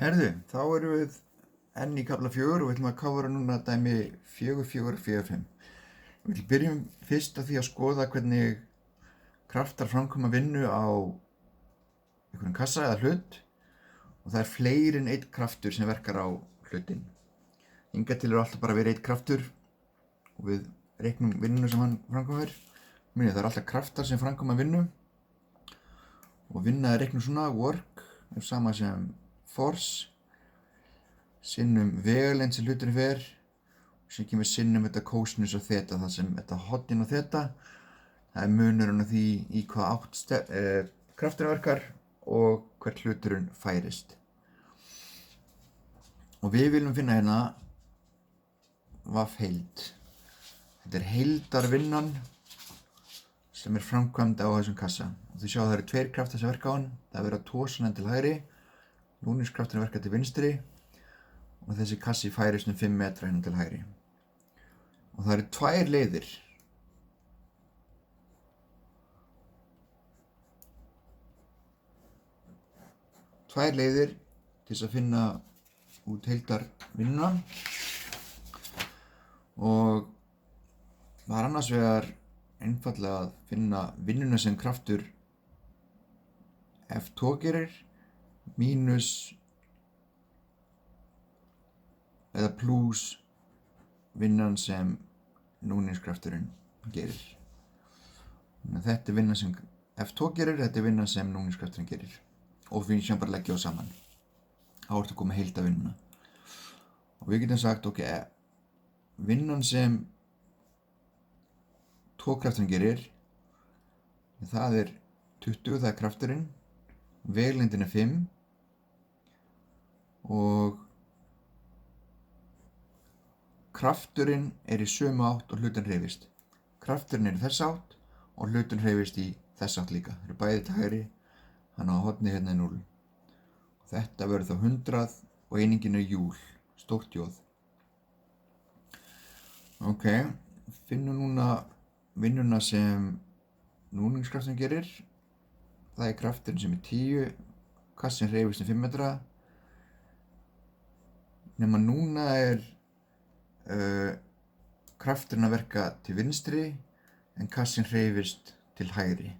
Herðu, þá erum við enn í kafla 4 og við ætlum að kafra núna dæmi 4, 4, 4, 5. Við byrjum fyrst að því að skoða hvernig kraftar framkoma vinnu á einhverjum kassa eða hlut og það er fleiri en einn kraftur sem verkar á hlutin. Hingað til alltaf bara verið einn kraftur og við reiknum vinnuna sem hann framkomir. Það er alltaf kraftar sem framkoma vinnu og vinna er reiknum svona, work er sama sem force sinnum vegalengd sem hluturinn fer og sem kemur sinnum þetta cosinus og þeta, það sem þetta hornin og þeta það er munurinn á því í hvað átt krafturinn verkar og hvert hluturinn færist. Og við viljum finna hérna heild. Þetta er heildarvinnan sem er framkvæmd á þessum kassa. Og þið sjá að það eru tveir kraftar sem verka á hann. Það er verið að tosa hann til hægri, núningskrafturinn verkar til vinstri og þessi kassi færist 5 metra hérna til hægri. Og það eru tvær leiðir. Tvær leiðir til þess að finna út heildarvinnuna og það er annars vegar einfallega að finna vinnuna sem kraftur F2 gerir mínus eða pluss vinnan sem núningskrafturinn gerir. Þetta er vinnan sem F2 gerir, þetta er vinnan sem núningskrafturinn gerir. Og við sjáum bara leggja á saman. Þá ertu að koma heildarvinnuna. Og við getum sagt, ok, vinnan sem tókrafturinn gerir, það er 20, það er krafturinn, vegalengdin er 5 og krafturinn er í sömu átt og hluturinn hreyfist. Krafturinn er í þessa átt og hluturinn hreyfist í þessa átt líka. Það eru bæði til hægri, þannig að hornið hérna er 0. Þetta verður þá 100 og einingin er júl, stórt jóð. Ok, finnum núna vinnuna sem núningskrafturinn gerir. Það er krafturinn sem er 10, kassin hreyfist 5 metra. Nema núna er krafturinn að verka til vinstri en kassin hreyfist til hægri.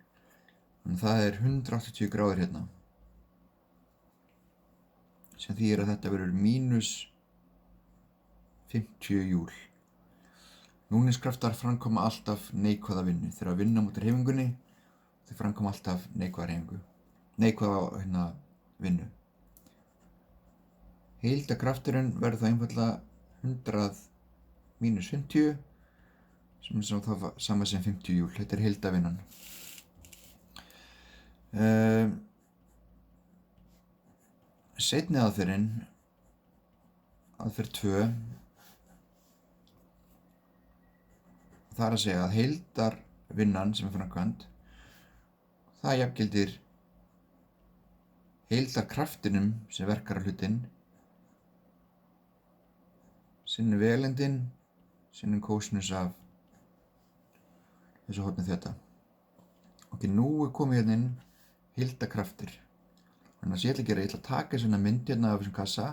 Þannig það er 180 gráður hérna. Sem þýðir að þetta verður mínus 50 júl. Núningskraftar framkoma alltaf neikvæða vinnu. Þegar að vinna mútið hreyfingunni, þeir framkoma alltaf neikvæða hreyfingu. Neikvæða vinnu. Heildarkrafturinn verður þá einfaldlega 100 mínus 50 sem er þá sama sem 50 júl. Þetta er heildarvinnan. Seinni aðferðin, aðferð 2, það er að segja að heildarvinnan sem er framkvæmd, það jafngildir heildarkraftinum sem verkar á hlutinn, sinnum vegalengdin, sinnum cosinus af þessu horni þeta. Ok, nú er komið hérna inn heildarkraftir. Þannig að ég ætla að gera, ég ætla að taka svona mynd hérna af þessum kassa,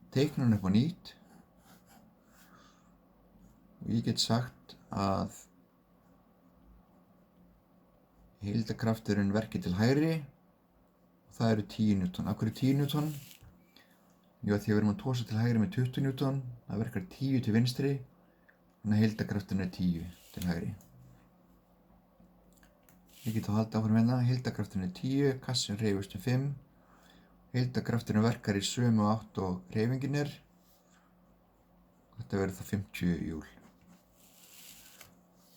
teikna hann upp á nýtt og ég get sagt að heildarkrafturinn verki til hægri og það eru 10 newton. Af hverju 10 newton? Jú, því að við erum að tosa til hægri með 20 newton, það verkar 10 til vinstri, þannig að heildarkrafturinn er 10 til hægri. Ég get þá haldið áfram hérna, heildarkrafturinn er 10, kassin hreyfist 5, heildarkrafturinn verkar í sömu átt og hreyfingin er, þetta verður þá 50 júl.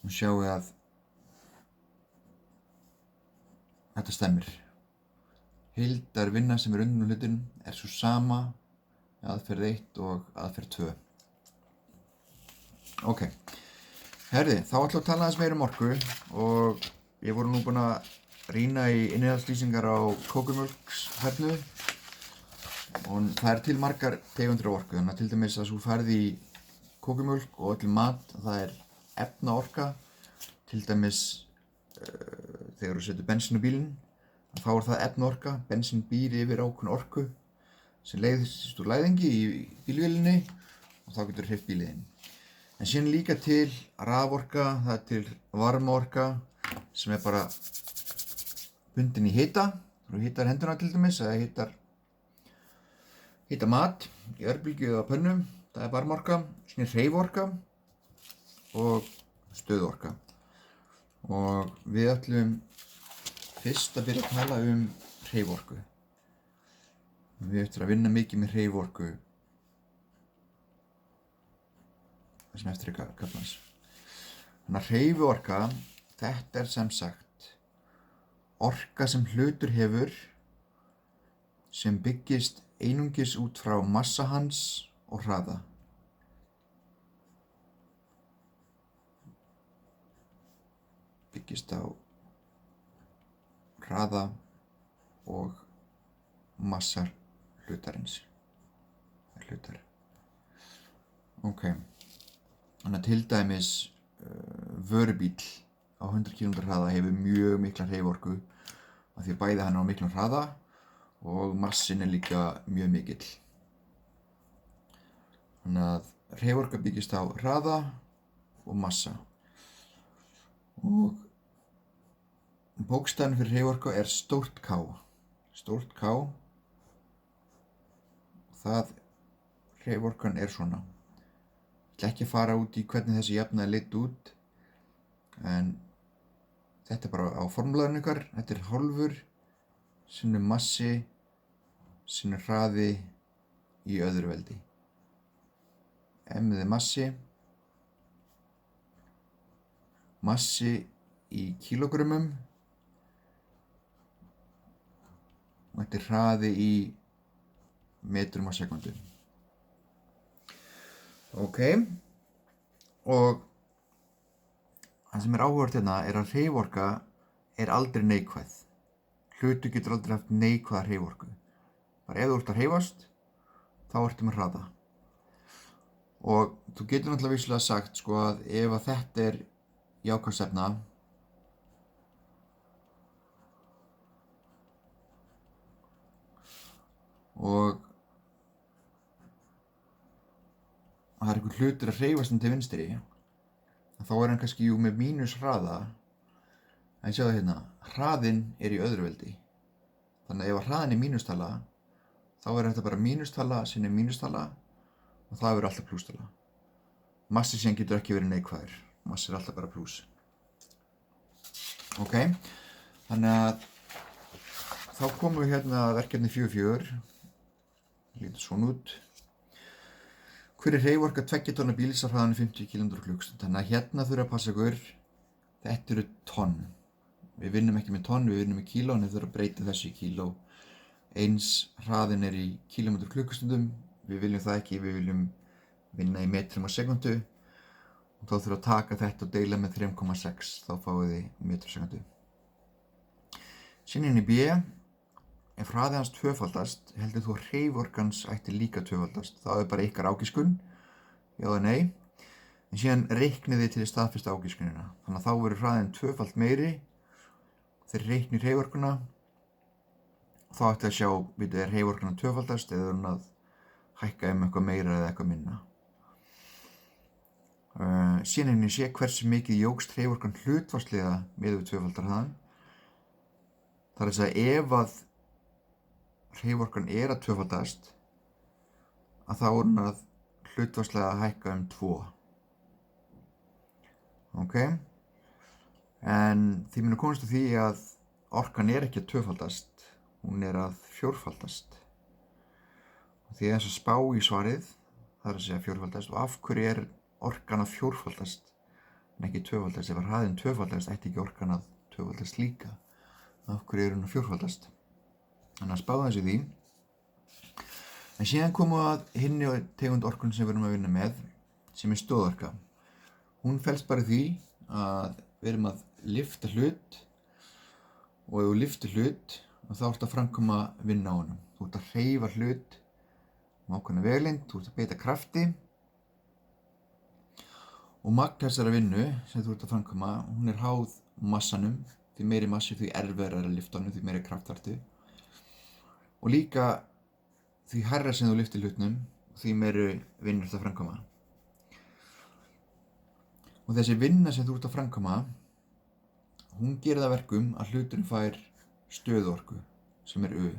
Nú sjáum við að þetta stemmir. Heildarvinna sem er undan hlutinn er svo sama aðferð 1 og aðferð 2. Ok, herði, þá ætlum við að tala aðeins meira um orku og ég voru nú búinn að rýna í innihaldslýsingar á kókumjólksfernu og það er til margar tegundir af orku. Þannig að til dæmis að þú ferð í kókumjólk og öll mat, það er efnaorka. Til dæmis þegar þú setur bensín á bílinn, þá er það efnaorka. Bensín býr yfir ákveðna orku. sem leiðist úr læðingi í bílvélinni og þá getur hreyft bílinn. En síðan líka til raforka, það til varmaorka sem bara bundin í hita. Þú hitar hendurna til dæmis eða hitar mat í örbylgju eða pönnu, það varmaorka. Síðan hreyfiorka og stöðuorka. Og við ætlum fyrst að byrja að tala hreyfiorku. Við ætlum að vinna mikið með hreyfiorku það sem eftir kaflans. Þannig að hreyfiorka, þetta sem sagt orka sem hlutur hefur sem byggist einungis út frá massa hans og hraða. Byggist á hraða og massar hlutarins. Ok. Þannig að til dæmis vörubíll á 100 km hraða hefur mjög mikla hreyfiorku af því að bæði hann á miklum hraða og massin líka mjög mikill. Þannig að hreyfiorka byggist á hraða og massa. Og bókstafurinn fyrir hreyfiorku stórt K. Stórt K. Hreyfiorkan svona. Ég ætla ekki að fara út í hvernig þessi jafnaði leit út, en þetta bara á formúlarinn ykkar. Þetta hálfur sinnum massi sinnum hraði í öðru veldi. M massi. Massi í kílógrömmum. Og þetta hraði í metrum á sekundu. Ok, og það sem áhugavert hérna að hreyfiorka aldrei neikvæð. Hlutur getur aldrei haft neikvæða hreyfiorku. Bara ef þú ert að hreyfast, þá ertu með hraða. Og þú getur náttúrulega vissulega sagt sko að ef að þetta jákvæð stefna, og það einhver hlutur að hreyfast til vinstri, þá hann kannski með mínus hraða, en sjáðu hérna, hraðinn í öðru veldi. Þannig að ef hraðinn mínustala, þá þetta bara mínustala sinnum mínustala og það verður alltaf plústala. Massi síðan getur ekki verið neikvæður, massi alltaf bara plús. Ok, þannig að þá komum við hérna að verkefni 4.4, lítur svona út. Hver hreyfiorka 2 tonna bíls á hraðanum 50 km/klst. Þannig að hérna þurfa að passa ykkur, þetta tonn. Við vinnum ekki með tonn, við vinnum með kíló, en við þurfum að breyta þessu í kíló. Eins hraðin í km/klst. Við viljum það ekki, við viljum vinna í metrum á sekundu. Og þá þurfum að taka þetta og deila með 3,6, þá fáið þið metrum á sekundu. Síðan í B, ef hraði hans tvöfaldast, heldur þú að hreyfiorkans ætti líka tvöfaldast. Það bara ykkar ágiskun, já eða nei. En síðan reiknið þið til að staðfesta ágiskunina. Þannig að þá verður hraðin tvöfalt meiri. Þeir reiknir hreyfiorkuna. Þá ætti að sjá, hreyfiorkuna tvöfaldast eða hún að hækka eitthvað meira eða eitthvað minna. Síðan sé hversu mikið jókst hreyfiorkan hlutfallslega miðað við tvöfaldar hraðan. Það að segja ef að hreyfiorkan að tvöfaldast, að þá hún að hlutfallslega hækka 2. Ok? En þið munu komast að því að orkan ekki að tvöfaldast, hún að fjórfaldast. Og því þess að spá í svarið, það að segja fjórfaldast, og af hverju orkan að fjórfaldast en ekki tvöfaldast? Ef hraðinn tvöfaldast, ætti ekki orkan að tvöfaldast líka. Af hverju hún að fjórfaldast? Þannig að spáða þessu því. En síðan komum við að hinni tegund orkun sem við erum að vinna með, sem stöðuorka. Hún felst bara í því að við erum að lyfta hlut, og ef þú lyftir hlut, þá ertu að framkoma vinna á honum. Þú ert að hreyfa hlut um ákveðna vegalengd, þú ert að beita krafti, og magn þessara vinnu sem þú ert að framkoma, hún háð massanum. Því meiri massi, því erfiðara að lyfta honum, því meiri kraft þarftu. Og líka því hærra sem þú lyftir hlutnum, því meiri vinnu ert að framkvæma. Og þessi vinna sem þú ert að framkvæma, hún gerir það að verkum að hluturinn fær stöðuorku, sem U.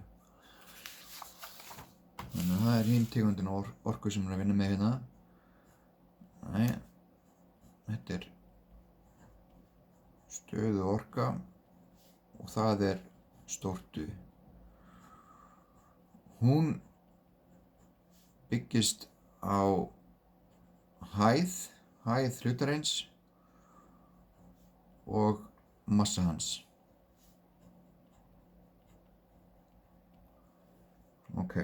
Þannig að það er hin tegundin orku sem er að vinna með hérna. Nei, þetta er stöðuorka og það er stórt U. Hún byggist á hæð hlutarins og massa hans. Ok.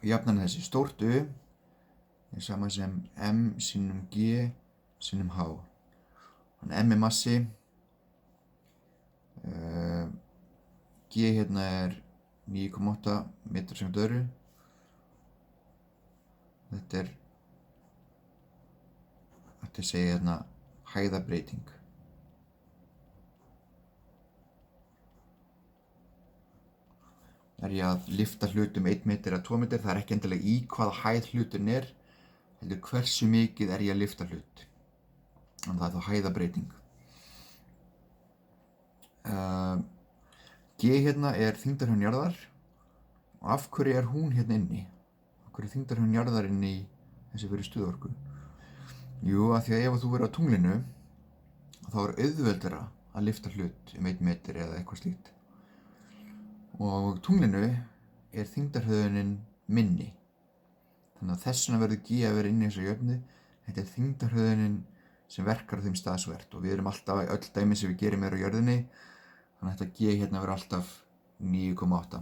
Jafnan þessi stórt U er sama sem M sinnum G sinnum H. Þannig M er massi, G hérna er 9,8 metrar sekúndu öðru. Þetta segir hérna hæðabreyting. Er ég að lyfta hlutum 1 metr eða 2 metr, það er ekki endilega í hvaða hæð hluturinn er, heldur hversu mikið er ég að lyfta hlut. Þannig það er þá hæðabreyting. G hérna er þyngdarhraun jarðar og af hverju er hún hérna inni? Af hverju er þyngdarhraun jarðar inni í þessi fyrir stöðuorku? Jú, af því að ef þú verður á tunglinu, þá er auðveldara að lyfta hlut 1 metr eða eitthvað slíkt. Og tunglinu er þyngdarhröðunin minni. Þannig að þess vegna verður G að vera inni í þessu jöfnu. Þetta er þyngdarhröðunin sem verkar á þeim stað svo ert. Og við erum alltaf í öll dæmi sem við gerum á jörðinni. Þannig að þetta G hérna verður alltaf 9,8.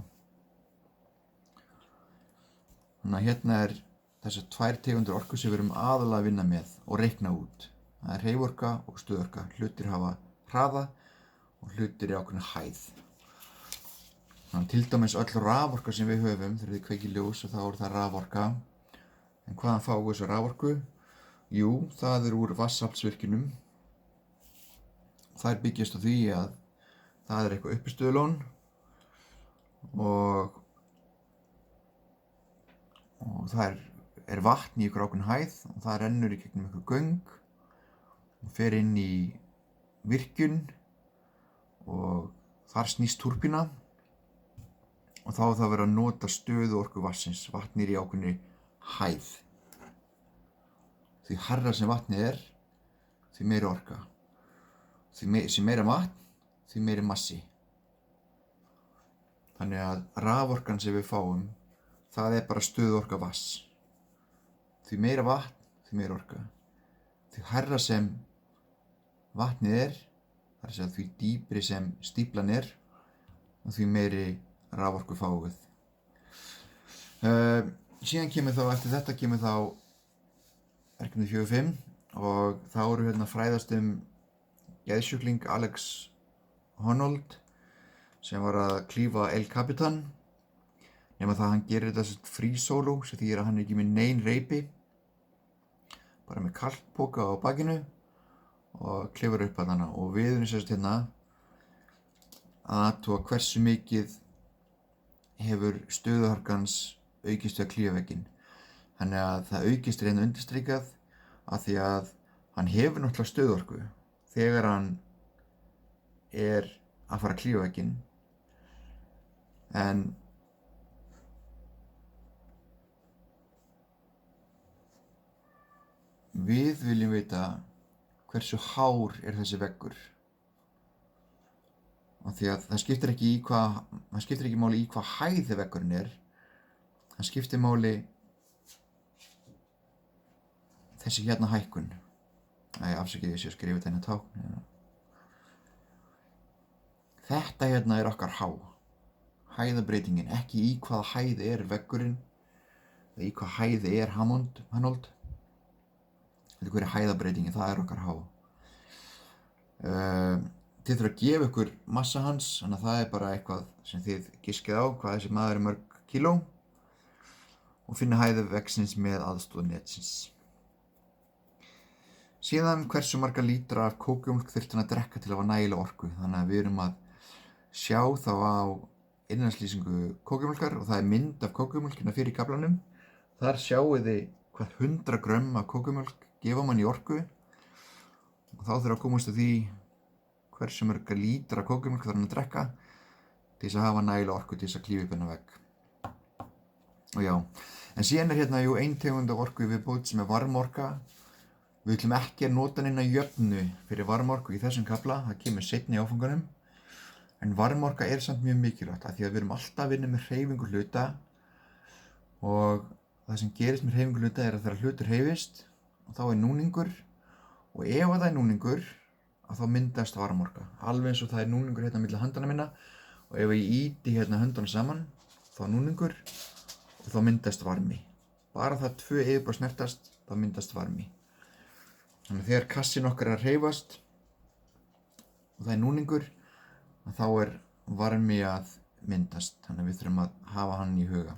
Þannig að hérna er þessar 2 tegundir orku sem við erum aðalega að vinna með og reikna út. Það er hreyfiorka og stöðuorka. Hlutir hafa hraða og hlutir í ákveðinni hæð. Þannig til dæmis öll raforka sem við höfum, þegar við kveikjum ljós og þá er það raforka. En hvaðan fáum við þessu raforku? Jú, það er úr vatnsaflsvirkjunum. Þær byggjast á því að það er eitthvað uppistöðulón og það er vatn í ykkur ákveðin hæð og það rennur í gegnum ykkur göng og fer inn í virkjun og þar snýst túrbína. Og þá er það verið að nota stöðuorku vatnsins, vatn í ákveðinni hæð. Því hærra sem vatnið er, því meiri orka. Því meira vatn, því meiri massi. Þannig að raforkan sem við fáum, það er bara stöðuorka vatns. Því meira vatn, því meiri orka. Því hærra sem vatnið er, það er að segja því dýpri sem stíflan er, og því meiri raforku fáum við. Síðan kemur þá, eftir þetta kemur þá verkefni 4.5 og þá eru hérna fræðast geðsjúkling Alex Honnold sem var að klífa El Capitan nema það að hann gerir þetta free solo sem þýðir að hann er ekki með nein reipi bara með kalkpoka á bakinu og klifur upp að hana og við erum sérst hérna að athuga hversu mikið hefur stöðuorkans aukist við að klífa vegginn. Þannig að það aukist reyna undirstrikað af því að hann hefur náttúrulega stöðuorku þegar hann er að fara að klífa vegginn. En við viljum vita hversu hár er þessi veggur. Af því að það skiptir ekki máli í hvað hæð veggurinn er. Það skiptir máli þessi hérna hækkun. Afsakið ég sé að skrifa þetta hérna tákn. Þetta hérna er okkar H. Hæðabreytingin, ekki í hvaða hæð er veggurinn eða í hvað hæð er Honnold. Þetta hver er hæðabreytingin, það er okkar H. Þið þurfa að gefa ykkur massa hans, þannig að það er bara eitthvað sem þið giskið á hvað þessi maður er mörg kíló og finna hæð veggsins með aðstoð netsins. Síðan hversu marga lítra af kókjólk þurfti hann að drekka til að hafa nægilega orku, þannig að við erum að sjá þá á innanslýsingu kókjumjólkar og það er mynd af kókjumjólkina fyrir í kaflanum. Þar sjáu þið hvað 100 grömm af kókjumjólk gefa manni orku og þá þurfa að komast að því hversu mörg lítra kókjumjólk þarf hann að drekka til þess að hafa nægilega orku til þess að klífa upp hennar vegg. Og já, en síðan er hérna ein tegund af orku í viðbót sem er varmaorka. Við ætlum ekki að nota neina jöfnu fyrir varmaorku í þessum kafla, það kemur seinna í áfanganum. En varmaorka er samt mjög mikilvægt af því að við erum alltaf að vinna með hreyfingu hluta og það sem gerist með hreyfingu hluta er að þegar hlutur hreyfist og þá er núningur og ef það er núningur að þá myndast varmaorka. Alveg eins og það er núningur hérna milli handana minna og ef ég ýti hérna höndunum saman þá er núningur og þá myndast varmi. Bara það 2 yfirborð snertast þá myndast varmi. Þannig að þegar kassin okkar er að hreyfast og það er núningur þá er varmi að myndast. Þannig að við þurfum að hafa hann í huga.